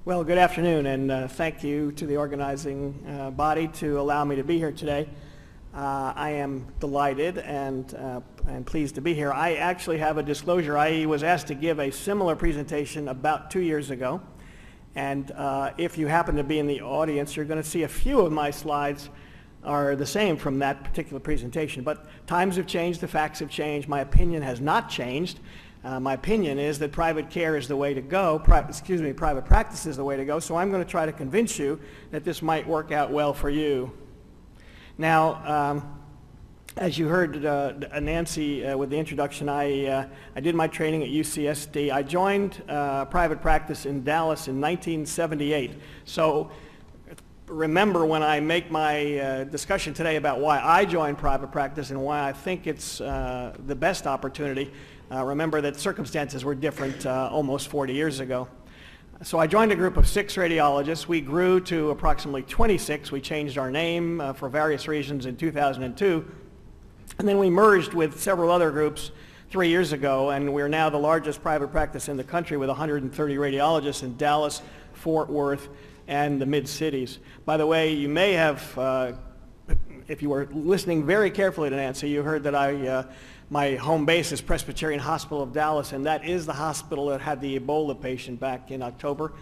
Well, good afternoon, and thank you to the organizing body to allow me to be here today. I am delighted and pleased to be here. I actually have a disclosure. I was asked to give a similar presentation about 2 years ago, and if you happen to be in the audience, you're going to see a few of my slides are the same from that particular presentation. But times have changed, the facts have changed, my opinion has not changed. My opinion is that private care is the way to go, private practice is the way to go, so I'm going to try to convince you that this might work out well for you. Now, as you heard Nancy with the introduction, I did my training at UCSD. I joined private practice in Dallas in 1978. So remember, when I make my discussion today about why I joined private practice and why I think it's the best opportunity, remember that circumstances were different almost 40 years ago. So I joined a group of 6 radiologists. We grew to approximately 26. We changed our name for various reasons in 2002. And then we merged with several other groups 3 years ago, and we're now the largest private practice in the country with 130 radiologists in Dallas, Fort Worth, and the mid-cities. By the way, you may have, if you were listening very carefully to Nancy, you heard that my home base is Presbyterian Hospital of Dallas, and that is the hospital that had the Ebola patient back in October.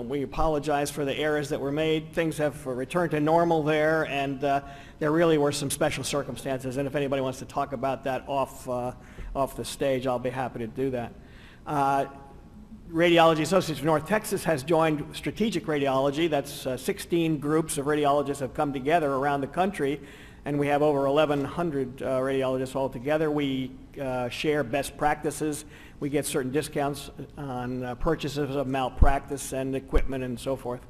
We apologize for the errors that were made. Things have returned to normal there, and there really were some special circumstances, and if anybody wants to talk about that off the stage, I'll be happy to do that. Radiology Associates of North Texas has joined Strategic Radiology. That's 16 groups of radiologists have come together around the country, and we have over 1,100 radiologists altogether. We share best practices. We get certain discounts on purchases of malpractice and equipment and so forth.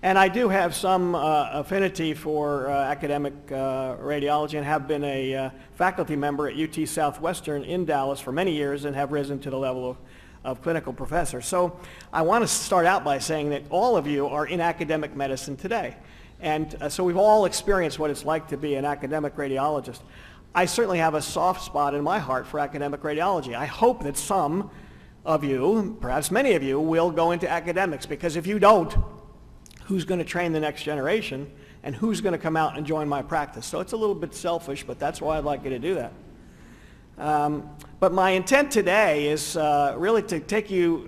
And I do have some affinity for academic radiology and have been a faculty member at UT Southwestern in Dallas for many years and have risen to the level of clinical professor. So I want to start out by saying that all of you are in academic medicine today. And so we've all experienced what it's like to be an academic radiologist. I certainly have a soft spot in my heart for academic radiology. I hope that some of you, perhaps many of you, will go into academics, because if you don't, who's going to train the next generation and who's going to come out and join my practice? So it's a little bit selfish, but that's why I'd like you to do that. But my intent today is really to take you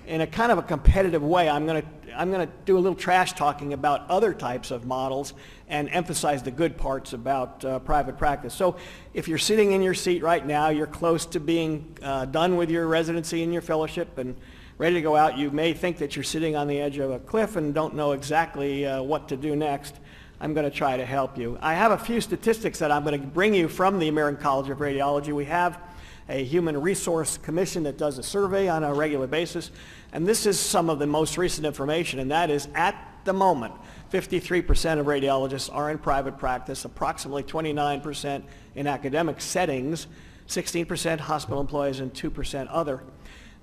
in a kind of a competitive way. I'm going to do a little trash talking about other types of models and emphasize the good parts about private practice. So if you're sitting in your seat right now, you're close to being done with your residency and your fellowship and ready to go out. You may think that you're sitting on the edge of a cliff and don't know exactly what to do next. I'm going to try to help you. I have a few statistics that I'm going to bring you from the American College of Radiology. We have a Human Resource Commission that does a survey on a regular basis, and this is some of the most recent information, and that is, at the moment, 53% of radiologists are in private practice, approximately 29% in academic settings, 16% hospital employees, and 2% other.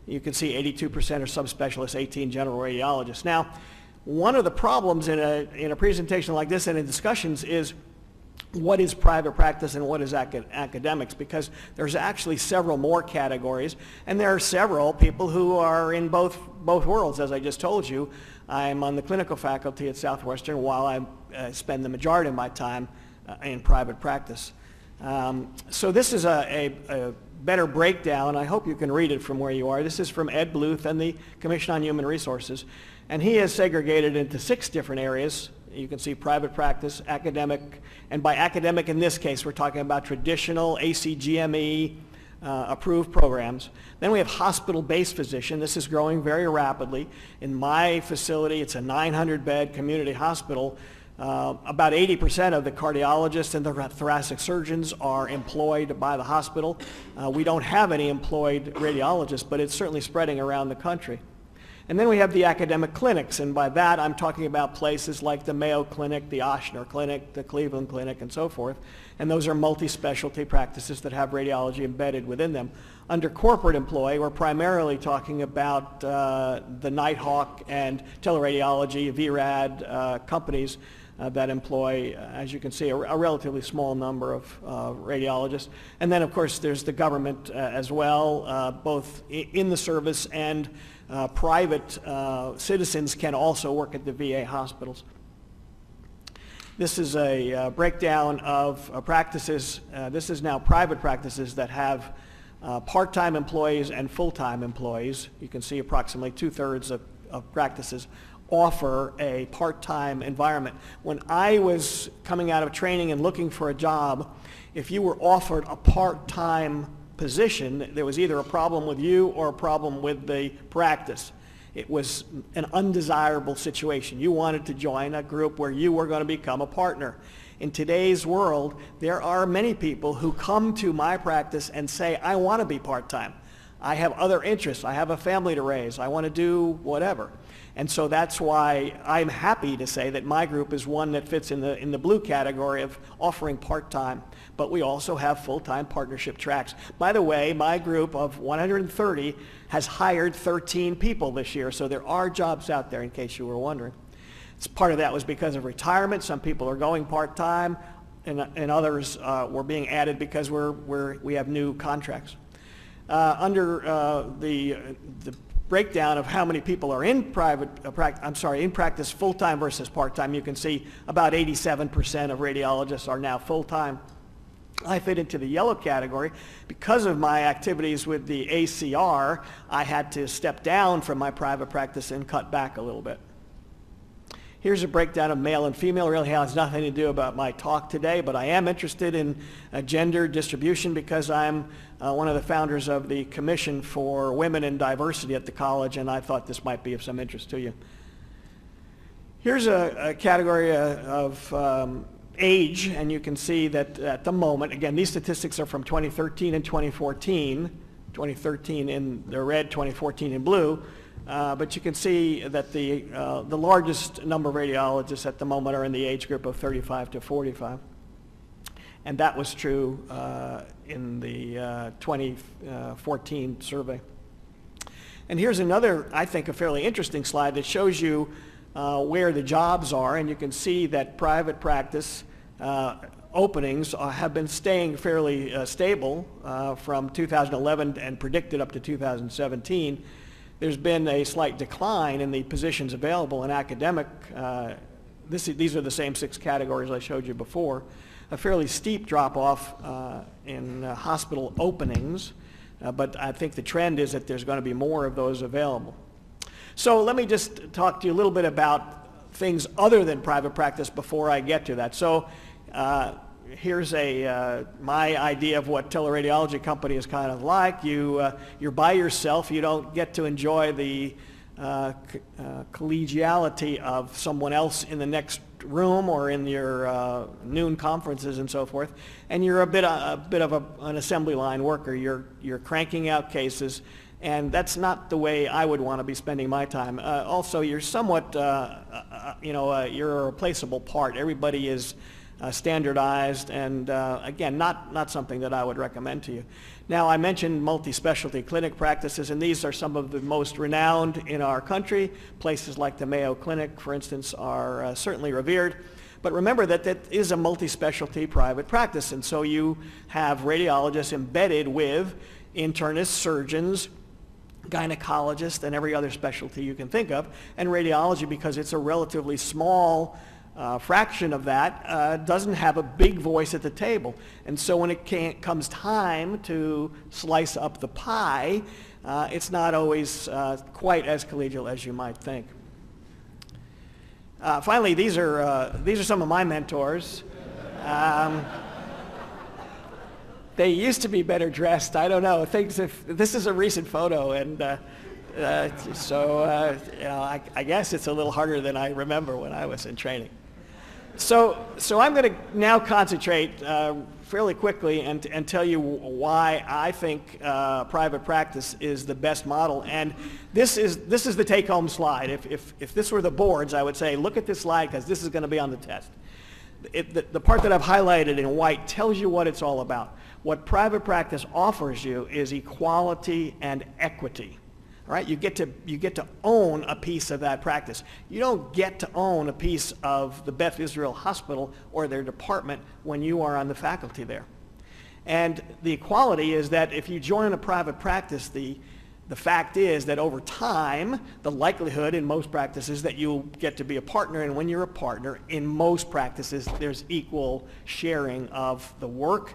You can see 82% are subspecialists, 18 general radiologists. Now, one of the problems in a presentation like this and in discussions is what is private practice and what is academics, because there's actually several more categories, and there are several people who are in both worlds. As I just told you, I'm on the clinical faculty at Southwestern while I spend the majority of my time in private practice. So this is a better breakdown. I hope you can read it from where you are. This is from Ed Bluth and the Commission on Human Resources, and he has segregated into 6 different areas. You can see private practice, academic, and by academic in this case we're talking about traditional ACGME approved programs. Then we have hospital-based physician. This is growing very rapidly. In my facility, it's a 900-bed community hospital. About 80% of the cardiologists and the thoracic surgeons are employed by the hospital. We don't have any employed radiologists, but it's certainly spreading around the country. And then we have the academic clinics, and by that I'm talking about places like the Mayo Clinic, the Ochsner Clinic, the Cleveland Clinic, and so forth. And those are multi-specialty practices that have radiology embedded within them. Under corporate employee, we're primarily talking about the Nighthawk and Teleradiology, VRAD companies that employ, as you can see, a relatively small number of radiologists. And then, of course, there's the government as well, both in the service and private citizens can also work at the VA hospitals. This is a breakdown of practices. This is now private practices that have part-time employees and full-time employees. You can see approximately 2/3 of practices offer a part-time environment. When I was coming out of training and looking for a job, if you were offered a part-time position, there was either a problem with you or a problem with the practice. It was an undesirable situation. You wanted to join a group where you were going to become a partner. In today's world, there are many people who come to my practice and say, I want to be part-time. I have other interests. I have a family to raise. I want to do whatever. And so that's why I'm happy to say that my group is one that fits in the blue category of offering part-time. But we also have full-time partnership tracks. By the way, my group of 130 has hired 13 people this year, so there are jobs out there in case you were wondering. Part of that was because of retirement. Some people are going part-time, and others were being added because we have new contracts. Under the breakdown of how many people are in in practice full-time versus part-time, you can see about 87% of radiologists are now full-time. I fit into the yellow category. Because of my activities with the ACR, I had to step down from my private practice and cut back a little bit. Here's a breakdown of male and female. It really has nothing to do about my talk today, but I am interested in gender distribution because I'm one of the founders of the Commission for Women and Diversity at the college, and I thought this might be of some interest to you. Here's a category of age, and you can see that at the moment, again, these statistics are from 2013 and 2014, 2013 in the red, 2014 in blue, but you can see that the largest number of radiologists at the moment are in the age group of 35 to 45. And that was true in the 2014 survey. And here's another, I think, a fairly interesting slide that shows you where the jobs are, and you can see that private practice openings have been staying fairly stable from 2011 and predicted up to 2017. There's been a slight decline in the positions available in academic. These are the same 6 categories I showed you before. A fairly steep drop-off in hospital openings, but I think the trend is that there's going to be more of those available. So let me just talk to you a little bit about things other than private practice before I get to that. So here's my idea of what Teleradiology Company is kind of like. You're by yourself. You don't get to enjoy the collegiality of someone else in the next room or in your noon conferences and so forth. And you're a bit of an assembly line worker. You're cranking out cases. And that's not the way I would want to be spending my time. Also, you're somewhat, you're a replaceable part. Everybody is standardized, and again, not something that I would recommend to you. Now, I mentioned multi-specialty clinic practices, and these are some of the most renowned in our country. Places like the Mayo Clinic, for instance, are certainly revered. But remember that that is a multi-specialty private practice, and so you have radiologists embedded with internists, surgeons, gynecologists, and every other specialty you can think of. And radiology, because it's a relatively small fraction of that, doesn't have a big voice at the table. And so when it comes time to slice up the pie, it's not always quite as collegial as you might think. Finally, these are some of my mentors. They used to be better dressed. I don't know. This is a recent photo, and I guess it's a little harder than I remember when I was in training. So I'm going to now concentrate fairly quickly and tell you why I think private practice is the best model. And this is the take-home slide. If this were the boards, I would say, look at this slide because this is going to be on the test. The part that I've highlighted in white tells you what it's all about. What private practice offers you is equality and equity. All right? You get to own a piece of that practice. You don't get to own a piece of the Beth Israel Hospital or their department when you are on the faculty there. And the equality is that if you join a private practice, the the fact is that over time, the likelihood in most practices that you'll get to be a partner, and when you're a partner, in most practices, there's equal sharing of the work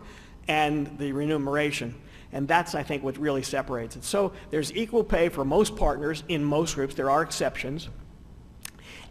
and the remuneration. And that's, I think, what really separates it. So there's equal pay for most partners in most groups. There are exceptions.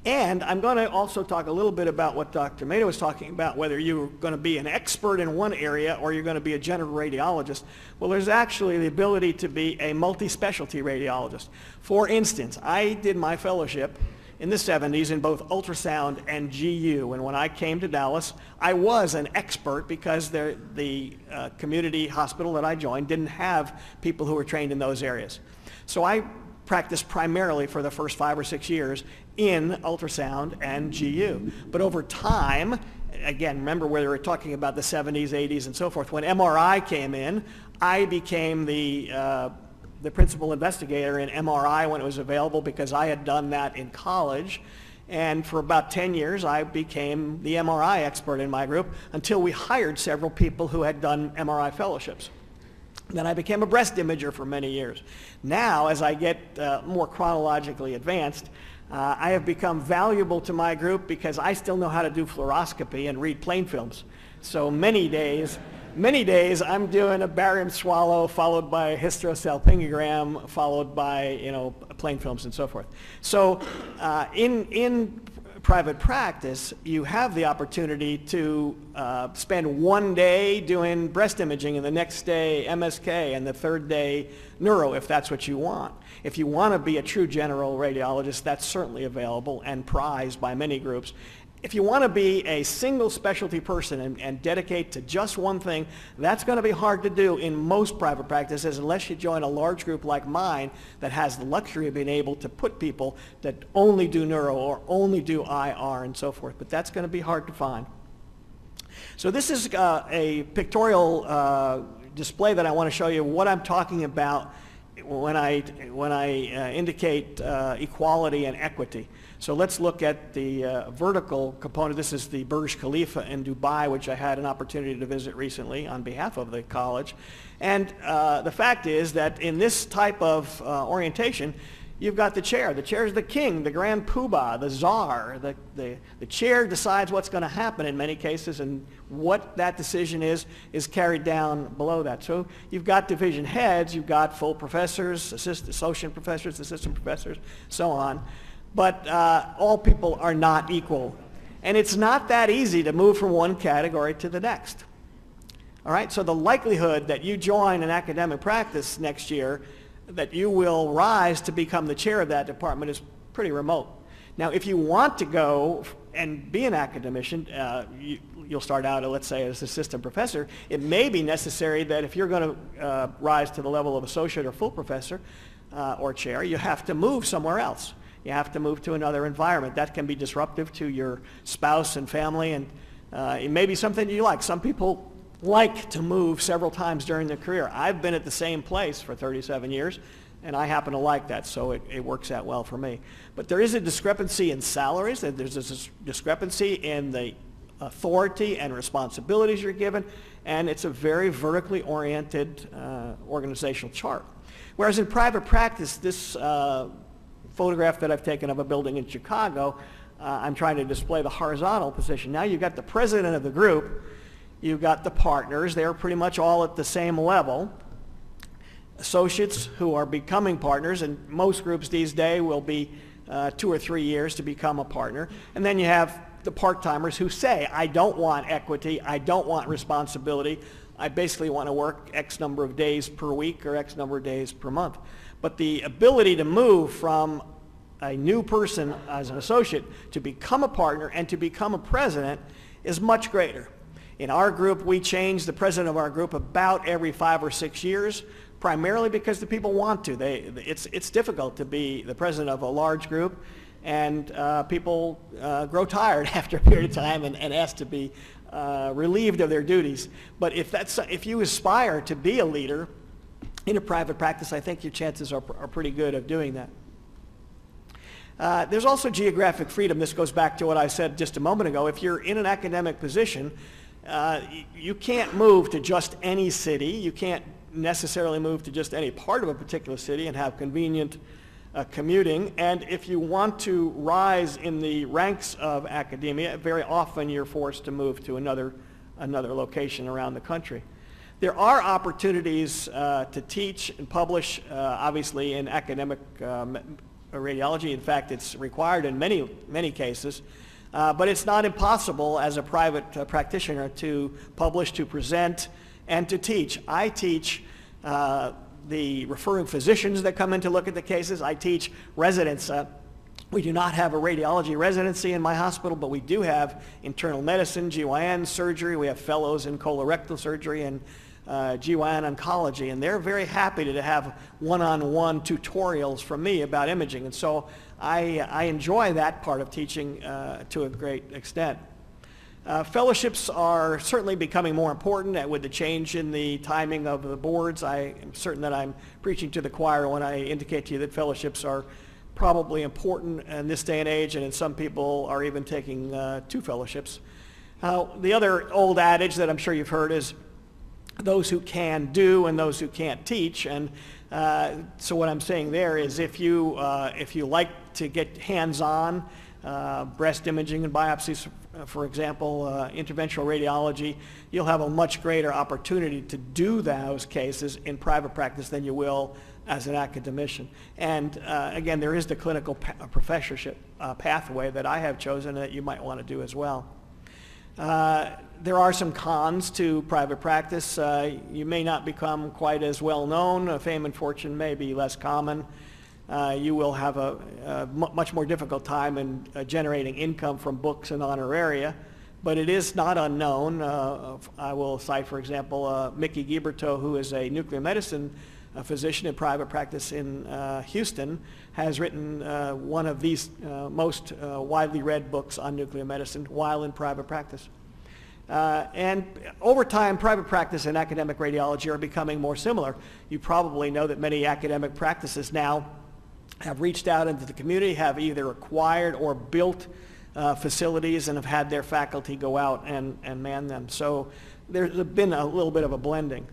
And I'm going to also talk a little bit about what Dr. Maida was talking about, whether you're going to be an expert in one area or you're going to be a general radiologist. Well, there's actually the ability to be a multi-specialty radiologist. For instance, I did my fellowship in the 70s in both ultrasound and GU. And when I came to Dallas, I was an expert because the community hospital that I joined didn't have people who were trained in those areas. So I practiced primarily for the first 5 or 6 years in ultrasound and GU. But over time, again, remember where we were talking about the 70s, 80s, and so forth, when MRI came in, I became the principal investigator in MRI when it was available because I had done that in college. And for about 10 years, I became the MRI expert in my group until we hired several people who had done MRI fellowships. Then I became a breast imager for many years. Now, as I get more chronologically advanced, I have become valuable to my group because I still know how to do fluoroscopy and read plain films. So many days I'm doing a barium swallow followed by a hysterosalpingogram followed by, plain films and so forth. So in private practice, you have the opportunity to spend one day doing breast imaging and the next day MSK and the third day neuro if that's what you want. If you want to be a true general radiologist, that's certainly available and prized by many groups. If you want to be a single specialty person and dedicate to just one thing, that's going to be hard to do in most private practices unless you join a large group like mine that has the luxury of being able to put people that only do neuro or only do IR and so forth. But that's going to be hard to find. So this is a pictorial display that I want to show you what I'm talking about when I indicate equality and equity. So let's look at the vertical component. This is the Burj Khalifa in Dubai, which I had an opportunity to visit recently on behalf of the college. And the fact is that in this type of orientation, you've got the chair. The chair is the king, the grand poobah, the czar. The chair decides what's going to happen in many cases, and what that decision is carried down below that. So you've got division heads, you've got full professors, associate professors, assistant professors, so on. But all people are not equal. And it's not that easy to move from one category to the next. All right, so the likelihood that you join an academic practice next year that you will rise to become the chair of that department is pretty remote. Now, if you want to go and be an academician, you'll start out, let's say, as assistant professor. It may be necessary that if you're going to rise to the level of associate or full professor or chair, you have to move somewhere else. You have to move to another environment. That can be disruptive to your spouse and family, and it may be something you like. Some people like to move several times during their career. I've been at the same place for 37 years, and I happen to like that, so it works out well for me. But there is a discrepancy in salaries, and there's a discrepancy in the authority and responsibilities you're given, and it's a very vertically oriented organizational chart. Whereas in private practice, this photograph that I've taken of a building in Chicago, I'm trying to display the horizontal position. Now you've got the president of the group, you've got the partners, they're pretty much all at the same level. Associates who are becoming partners, and most groups these days will be 2 or 3 years to become a partner. And then you have the part-timers who say, I don't want equity, I don't want responsibility, I basically want to work X number of days per week or X number of days per month. But the ability to move from a new person as an associate to become a partner and to become a president is much greater. In our group, we change the president of our group about every 5 or 6 years, primarily because the people want to. It's difficult to be the president of a large group, and people grow tired after a period of time and ask to be relieved of their duties. But if you aspire to be a leader in a private practice, I think your chances are pretty good of doing that. There's also geographic freedom. This goes back to what I said just a moment ago. If you're in an academic position, you can't move to just any city. You can't necessarily move to just any part of a particular city and have convenient commuting. And if you want to rise in the ranks of academia, very often you're forced to move to another location around the country. There are opportunities to teach and publish, obviously, in academic radiology. In fact, it's required in many cases. But it's not impossible as a private practitioner to publish, to present, and to teach. I teach the referring physicians that come in to look at the cases. I teach residents. We do not have a radiology residency in my hospital, but we do have internal medicine, GYN surgery. We have fellows in colorectal surgery and GYN oncology, and they're very happy to have one-on-one tutorials from me about imaging. And so I enjoy that part of teaching to a great extent. Fellowships are certainly becoming more important with the change in the timing of the boards. I am certain that I'm preaching to the choir when I indicate to you that fellowships are probably important in this day and age, and some people are even taking 2 fellowships. The other old adage that I'm sure you've heard is those who can do and those who can't teach. And so what I'm saying there is if you like to get hands-on, breast imaging and biopsies, for example, interventional radiology, you'll have a much greater opportunity to do those cases in private practice than you will as an academician. And again, there is the clinical professorship pathway that I have chosen that you might want to do as well. There are some cons to private practice. You may not become quite as well known. Fame and fortune may be less common. You will have a much more difficult time in generating income from books and honoraria, but it is not unknown. I will cite, for example, Mickey Gieberto, who is a nuclear medicine physician in private practice in Houston, has written one of these most widely read books on nuclear medicine while in private practice. And over time, private practice and academic radiology are becoming more similar. You probably know that many academic practices now have reached out into the community, have either acquired or built facilities and have had their faculty go out and man them. So there's been a little bit of a blending.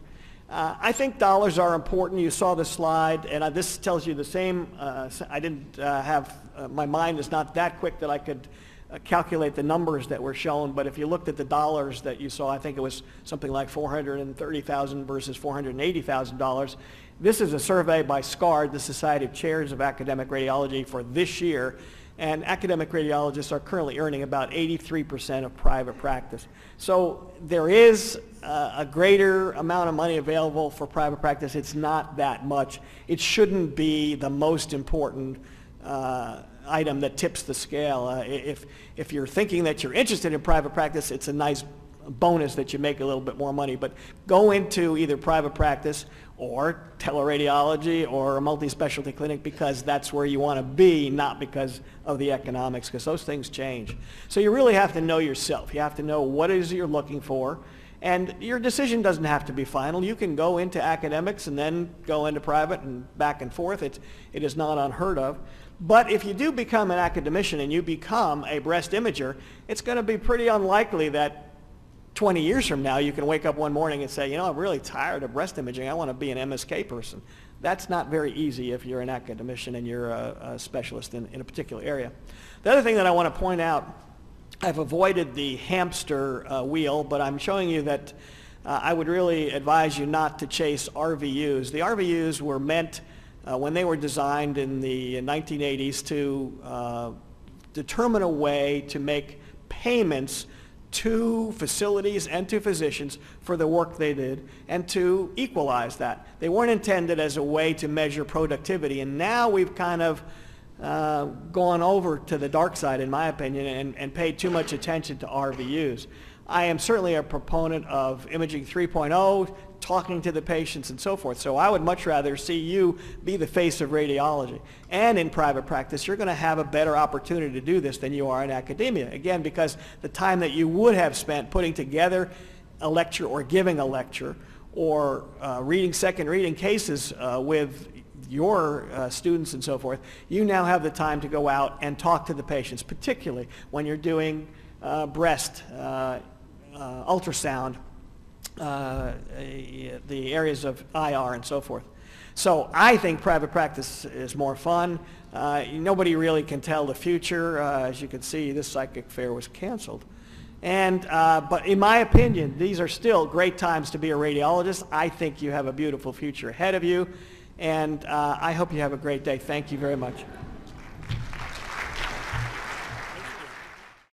I think dollars are important. You saw the slide, and this tells you the same. I didn't have, my mind is not that quick that I could calculate the numbers that were shown, but if you looked at the dollars that you saw, I think it was something like $430,000 versus $480,000. This is a survey by SCARD, the Society of Chairs of Academic Radiology, for this year, and academic radiologists are currently earning about 83% of private practice. So there is a greater amount of money available for private practice. It's not that much. It shouldn't be the most important item that tips the scale. If you're thinking that you're interested in private practice, it's a nice bonus that you make a little bit more money, but go into either private practice or teleradiology or a multi-specialty clinic because that's where you want to be, not because of the economics, because those things change. So you really have to know yourself. You have to know what it is you're looking for, and your decision doesn't have to be final. You can go into academics and then go into private and back and forth. It is not unheard of. But if you do become an academician and you become a breast imager, it's going to be pretty unlikely that 20 years from now you can wake up one morning and say, you know, I'm really tired of breast imaging. I want to be an MSK person. That's not very easy if you're an academician and you're a specialist in a particular area. The other thing that I want to point out, I've avoided the hamster wheel, but I'm showing you that I would really advise you not to chase RVUs. The RVUs were meant when they were designed in the 1980s to determine a way to make payments to facilities and to physicians for the work they did and to equalize that. They weren't intended as a way to measure productivity, and now we've kind of gone over to the dark side, in my opinion, and paid too much attention to RVUs. I am certainly a proponent of imaging 3.0, talking to the patients and so forth. So I would much rather see you be the face of radiology. And in private practice, you're going to have a better opportunity to do this than you are in academia. Again, because the time that you would have spent putting together a lecture or giving a lecture or second reading cases with your students and so forth, you now have the time to go out and talk to the patients, particularly when you're doing breast ultrasound the areas of IR and so forth. So I think private practice is more fun. Nobody really can tell the future. As you can see, this psychic fair was canceled. But in my opinion, these are still great times to be a radiologist. I think you have a beautiful future ahead of you, and I hope you have a great day. Thank you very much.